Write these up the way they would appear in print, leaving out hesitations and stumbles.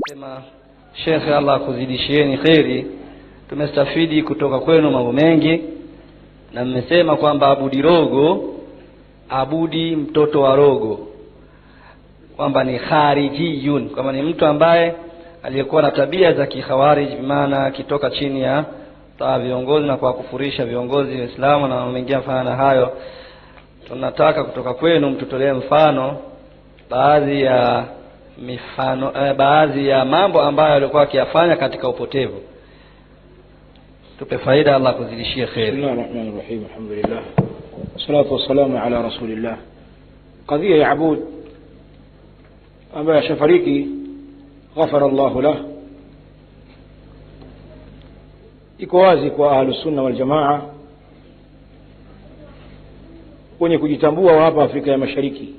Sema Sheikh, Allah kuzidishieni khairi. Tumestafidi kutoka kwenu mambo mengi, na mmesema kwamba abudi rogo, abudi mtoto wa rogo, kwamba ni kharijiyun, kwamba ni mtu ambaye aliyekuwa na tabia za kikhawarij, maana kitoka chini ya viongozi na kwa kufurisha viongozi wa Uislamu na mengine mfano hayo. Tunataka kutoka kwenu mtutolee mfano baadhi ya mambo ambayo alikuwa akiyafanya katika upotevu. Tupe faida, Allah kuzidishie khair. Bismillahirrahmanirrahim. Alhamdulillah. Wassalatu wassalamu ala rasulillah. Qadhiya ya Abud ambaye shafariki ghafara Allah lah, iko wazi kwa ahlus sunna wal jamaa wenye kujitambua wa hapa Afrika ya Mashariki,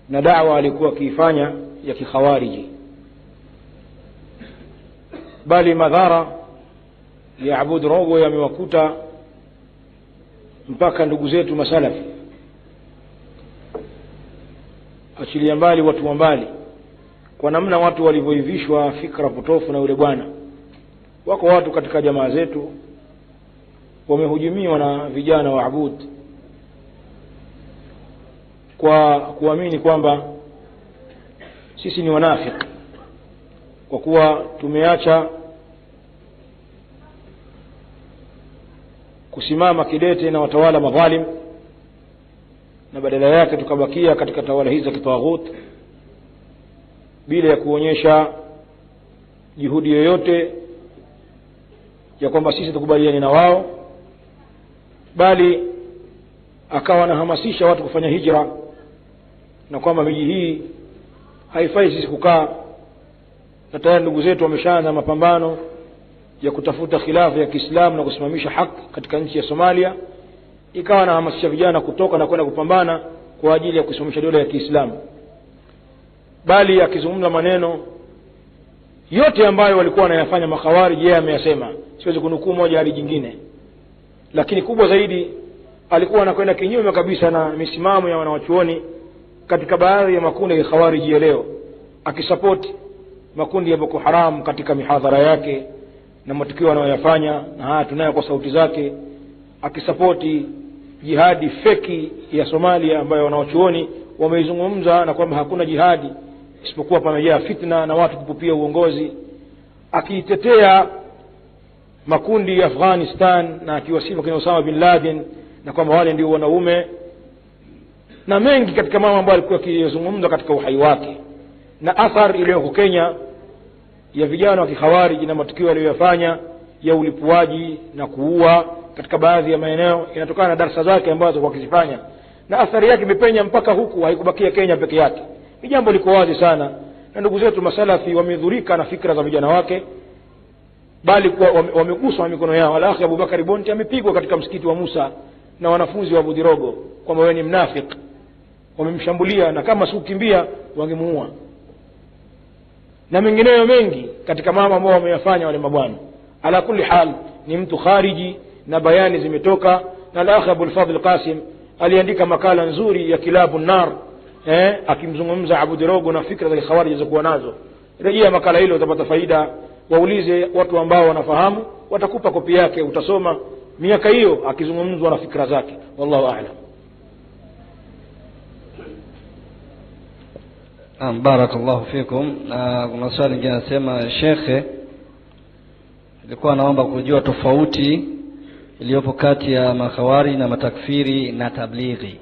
na da'wa alikuwa kiifanya ya kikhawariji, bali madhara ya Abud Rogo yamewakuta mpaka ndugu zetu masalafi, achilia mbali watu wa mbali, kwa namna watu walivyoivishwa fikra potofu na yule bwana. Wako watu katika jamaa zetu wamehujumiwa na vijana wa Abud kwa kuamini kwamba sisi ni wanafiki, kwa kuwa tumeacha kusimama kidete na watawala madhalim, na badala yake tukabakia katika tawala hizi za kitawaghut bila ya kuonyesha juhudi yoyote ya kwamba sisi tukubaliane na wao, bali akawa anahamasisha watu kufanya hijra, na kwamba miji hii haifai sisi kukaa. Na tayari ndugu zetu wameshaanza mapambano ya kutafuta khilafa ya Kiislamu na kusimamisha haki katika nchi ya Somalia. Ikawa anahamasisha vijana kutoka na kwenda kupambana kwa ajili ya kusimamisha dola ya Kiislamu, bali akizungumza maneno yote ambayo walikuwa wanayafanya makhawarij yeye ameyasema. Siwezi kunukuu moja hadi jingine, lakini kubwa zaidi alikuwa anakwenda kinyume kabisa na misimamo ya wanawachuoni katika baadhi ya makundi ya khawarij ya leo, akisapoti makundi ya Boko Haram katika mihadhara yake na matukio anayoyafanya, na haya tunayo kwa sauti zake, akisapoti jihadi feki ya Somalia ambayo wanawachuoni wameizungumza na kwamba hakuna jihadi isipokuwa pamejaa fitna na watu kupupia uongozi, akitetea makundi ya Afghanistan na akiwasifu kina Osama bin Laden na kwamba wale ndio wanaume, na mengi katika mambo ambayo alikuwa akizungumza katika uhai wake. Na athari iliyoko Kenya ya vijana wa kikhawarij na matukio aliyofanya ya ulipuaji na kuua katika baadhi ya maeneo inatokana na darasa zake ambazo wakizifanya, na athari yake imepenya mpaka huku, haikubakia Kenya peke yake. Ni jambo liko wazi sana, na ndugu zetu masalafi wamedhurika na fikra za vijana wake, bali wameguswa na mikono yao. Al-Akhi Abubakar Bonti amepigwa katika msikiti wa Musa na wanafunzi wa Abudi Rogo kwamba wewe ni mnafiki, wamemshambulia na kama si kukimbia wangemuua, na mengineyo mengi katika mambo ambayo wameyafanya wale mabwana. Ala kulli hal ni mtu khariji na bayani zimetoka, na Al-Akhi Abul Fadhl Qasim aliandika makala nzuri ya Kilabun Nar akimzungumza Abudi Rogo na fikra za khawarij zilizokuwa nazo. Rejea makala hilo utapata faida, waulize watu ambao wanafahamu, watakupa kopi yake, utasoma miaka hiyo akizungumzwa na fikra zake. Wallahu a'lam. Barakallahu fikum. Kuna swali lingine nasema, Sheikh, nilikuwa naomba kujua tofauti iliyopo kati ya makhawari na matakfiri na tablighi.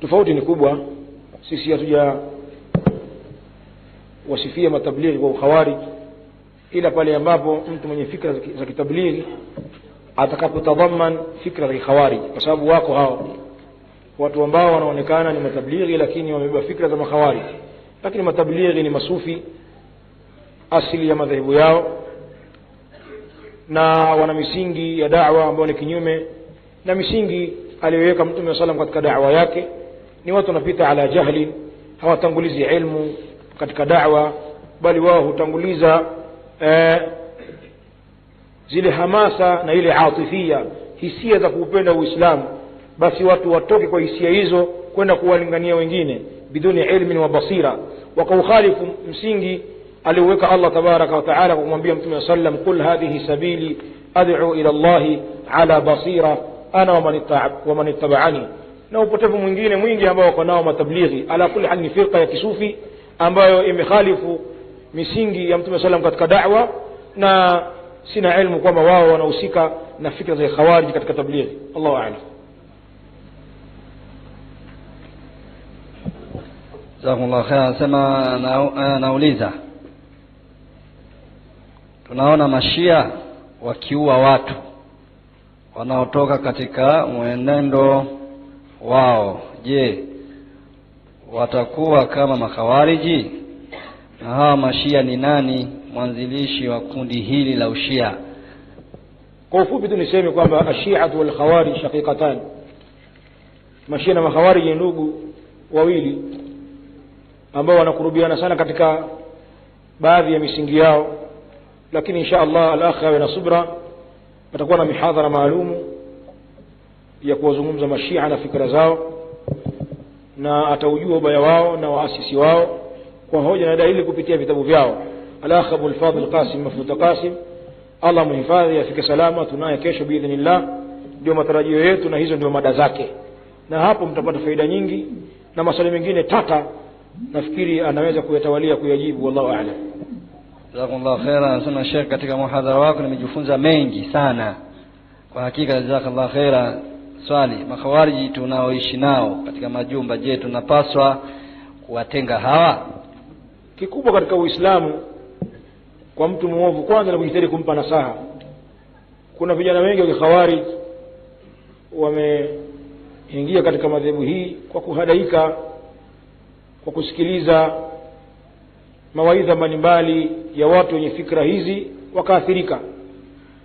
Tofauti ni kubwa. Sisi hatuja wasifia matablighi kwa ukhawarij ila pale ambapo mtu mwenye fikra za kitablighi atakapotadhaman fikra za khawarij, kwa sababu wako hao watu ambao wanaonekana ni matablighi lakini wamebeba fikra za makhawarij. Lakini matablighi ni masufi asili ya madhehebu yao, na wana misingi ya da'wa ambayo ni kinyume na misingi aliyoweka Mtume sallam katika da'wa yake. Ni watu wanapita ala jahli, hawatangulizi ilmu katika da'wa, bali wao hutanguliza zile hamasa na ile atifia, hisia za kuupenda Uislamu. Basi watu watoke kwa hisia hizo kwenda kuwalingania wengine biduni ilmin wa basira, wakaukhalifu msingi alioweka Allah tabaraka wa taala kwa kumwambia Mtume sallam, qul hadhihi sabili ad'u ila Allah ala basira ana wa man ittaba'ani. Na upotevu mwingine mwingi ambao wako nao matablighi, ala kulli hal ni firqa ya kisufi ambayo imekhalifu misingi ya Mtume sallam katika da'wa, na sina ilmu kwamba wao wanahusika na fikra za khawarij katika tablighi. Allahu a'lam. Jazakumullahu khairan. Sema nauliza, tunaona mashia wakiua watu wanaotoka katika mwenendo wao. Je, watakuwa kama makhawariji? Na hawa mashia ni nani mwanzilishi wa kundi hili la ushia? Kwa ufupi tu niseme kwamba ashiatu wal khawarij shaqiqatan, mashia na makhawarij ni ndugu wawili ambao wanakurubiana sana katika baadhi ya misingi yao, lakini insha Allah al-akh awe na subra, atakuwa na mihadhara maalumu ya kuwazungumza mashia na fikra zao, na ataujua ubaya wao na waasisi wao kwa hoja na dalili kupitia vitabu vyao. Al-akh Abul Fadhl Qasim Mafuta Qasim, Allah muhifadhi afike salama, tunaye kesho biidhnillah. Ndio matarajio yetu na hizo ndio mada zake, na hapo mtapata faida nyingi, na maswali mengine tata nafikiri anaweza kuyatawalia kuyajibu. Wallahu a'lam. Jazakumullahu khairan. Anasema Sheikh, katika muhadhara wako nimejifunza mengi sana kwa hakika, jazakallahu khairan. Swali, makhawariji tunaoishi nao katika majumba, je, tunapaswa kuwatenga hawa? Kikubwa katika Uislamu kwa mtu muovu kwanza na kujitahidi kumpa nasaha. Kuna vijana wengi wa khawarij wameingia katika madhehebu hii kwa kuhadaika, kwa kusikiliza mawaidha mbalimbali ya watu wenye fikra hizi wakaathirika.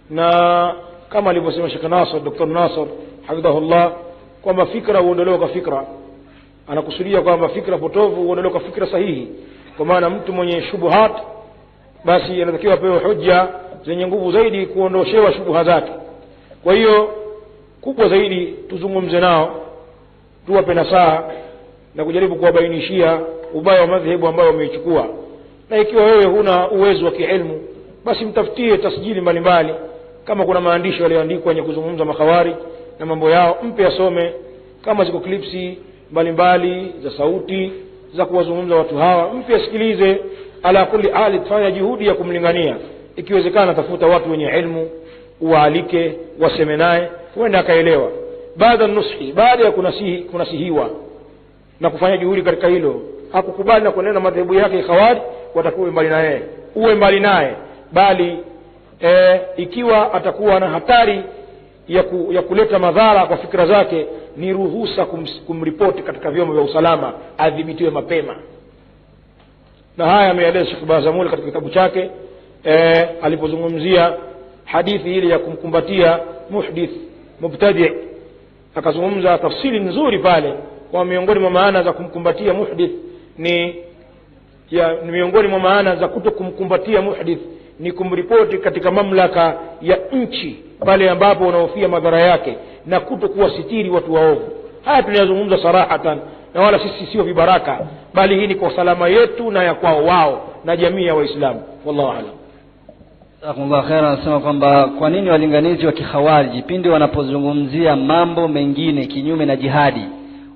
Na kama alivyosema Sheikh Nasr, Dr. Nasr hafidhahullah, kwamba fikra huondolewa kwa fikra, anakusudia kwamba fikra potovu huondolewa kwa fikra sahihi. Kwa maana mtu mwenye shubuhat basi anatakiwa apewe hujja zenye nguvu zaidi kuondoshewa shubuha zake. Kwa hiyo kubwa zaidi tuzungumze nao, tuwape nasaha na kujaribu kuwabainishia ubaya wa madhehebu ambayo wameichukua. Na ikiwa wewe huna uwezo wa kielimu, basi mtafutie tasjili mbalimbali, kama kuna maandishi yaliyoandikwa yenye kuzungumza makhawari na mambo yao, mpe asome. Kama ziko klipsi mbalimbali za sauti za kuwazungumza watu hawa, mpe asikilize. Ala kulli hali tufanye juhudi ya kumlingania, ikiwezekana tafuta watu wenye ilmu, uwaalike, waseme naye, huenda akaelewa. Baada nushi, baada ya kunasihiwa na kufanya juhudi katika hilo, hakukubali na kuendelea na madhehebu yake khawari, watakuwa mbali naye, uwe mbali naye. Bali ikiwa atakuwa na hatari ya kuleta madhara kwa fikra zake, ni ruhusa kumripoti katika vyombo vya usalama, adhibitiwe mapema. Na haya ameeleza Sheikh Bazamuli katika kitabu chake alipozungumzia hadithi ile ya kumkumbatia muhdith mubtadi', akazungumza tafsiri nzuri pale kwa miongoni mwa maana za kumkumbatia muhdith ni miongoni mwa maana za kutokumkumbatia muhdith ni kumripoti katika mamlaka ya nchi pale ambapo unahofia madhara yake, na kutokuwa sitiri watu waovu. Haya tunayazungumza sarahatan, na wala sisi sio vibaraka, bali hii ni kwa salama yetu na ya kwao wao na jamii ya Waislamu. Wallahu a'lam. Jazakumullahu khairan. Anasema kwamba kwa nini walinganizi wa kikhawariji pindi wanapozungumzia mambo mengine kinyume na jihadi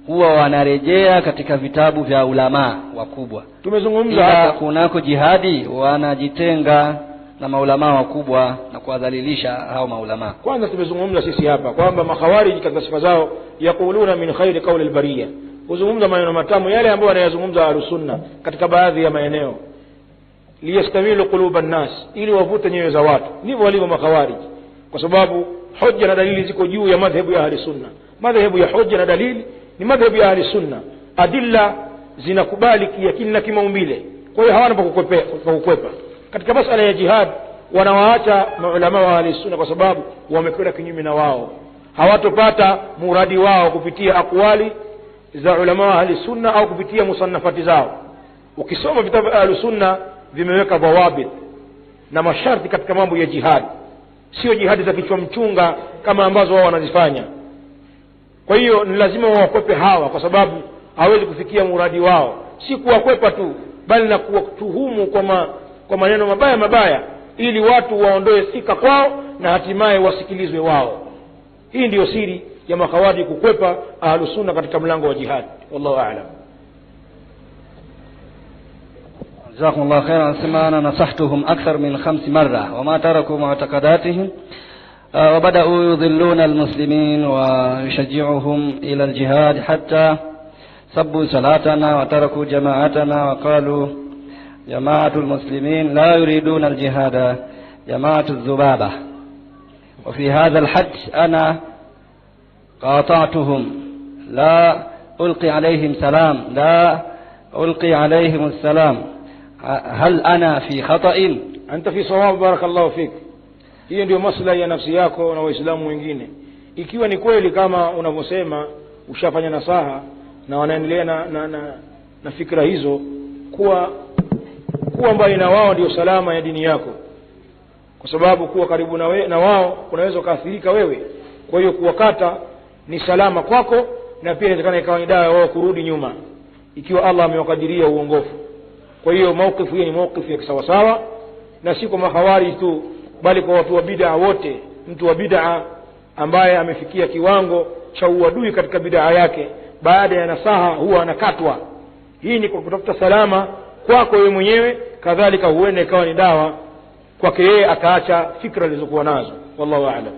huwa wanarejea katika vitabu vya ulama wakubwa? Tumezungumza kunako jihadi wanajitenga na maulama wakubwa na kuwadhalilisha hao maulama. Kwanza tumezungumza sisi hapa kwamba makhawariji katika sifa zao yaquluna min khairi qawli al-bariyah, kuzungumza maneno matamu yale ambayo wanayazungumza Ahlus-Sunnah katika baadhi ya maeneo, liyastamilu quluban nas, ili wavute nyoyo za watu. Ndivyo walivyo makhawariji, kwa sababu hoja na dalili ziko juu ya madhehebu ya Ahlus-Sunnah. Madhehebu ya hoja na dalili ni madhehebu ya Ahlus-Sunnah, adilla zinakubali kiakili na kimaumbile. Kwa hiyo hawana pa kukwepa katika masala ya jihad. Wanawaacha maulama wa Ahlus-Sunnah kwa sababu wamekwenda kinyume na wao, hawatopata muradi wao kupitia akwali za ulama wa Ahlus-Sunnah au kupitia musannafati zao. Ukisoma vitabu vya Ahlus-Sunnah vimeweka dhawabit na masharti katika mambo ya jihad, sio jihadi za kichwa mchunga kama ambazo wao wanazifanya. Kwa hiyo ni lazima wakwepe hawa, kwa sababu hawezi kufikia muradi wao, si kuwakwepa tu bali na kuwatuhumu kwa maneno mabaya ili watu waondoe thika kwao na hatimaye wasikilizwe wao. Hii ndiyo siri ya makhawarij, kukwepa ahlus sunna katika mlango wa jihad. Wallahu a'lam. جزاكم الله خيرا. سمعنا نصحتهم أكثر من 5 مرات وما تركوا معتقداتهم وبدأوا يضلون المسلمين ويشجعهم إلى الجهاد حتى سبوا صلاتنا وتركوا جماعتنا وقالوا جماعة المسلمين لا يريدون الجهاد، جماعة الذبابة. وفي هذا الحد أنا قاطعتهم، لا ألقي عليهم سلام، لا ألقي عليهم السلام. هل أنا في خطأ؟ أنت في صواب، بارك الله فيك. hiyo ndio maslahi ya nafsi yako na waislamu wengine. Ikiwa ni kweli kama unavyosema ushafanya nasaha na wanaendelea na fikra hizo, kuwa mbali na wao ndio salama ya dini yako, kwa sababu kuwa karibu na wao kunaweza kuathirika wewe. Kwa hiyo kuwakata ni salama kwako, na pia inawezekana ikawa ni dawa wao kurudi nyuma ikiwa Allah amewakadiria uongofu. Kwa hiyo maukifu hii ni maukifu ya kisawasawa, na si kwa mahawari tu bali kwa watu wa bid'a wote. Mtu wa bid'a ambaye amefikia kiwango cha uadui katika bid'a yake, baada ya nasaha huwa anakatwa. Hii ni kwa kutafuta salama kwako wewe mwenyewe, kadhalika huenda ikawa ni dawa kwake yeye akaacha fikra alizokuwa nazo. Wallahu a'lam.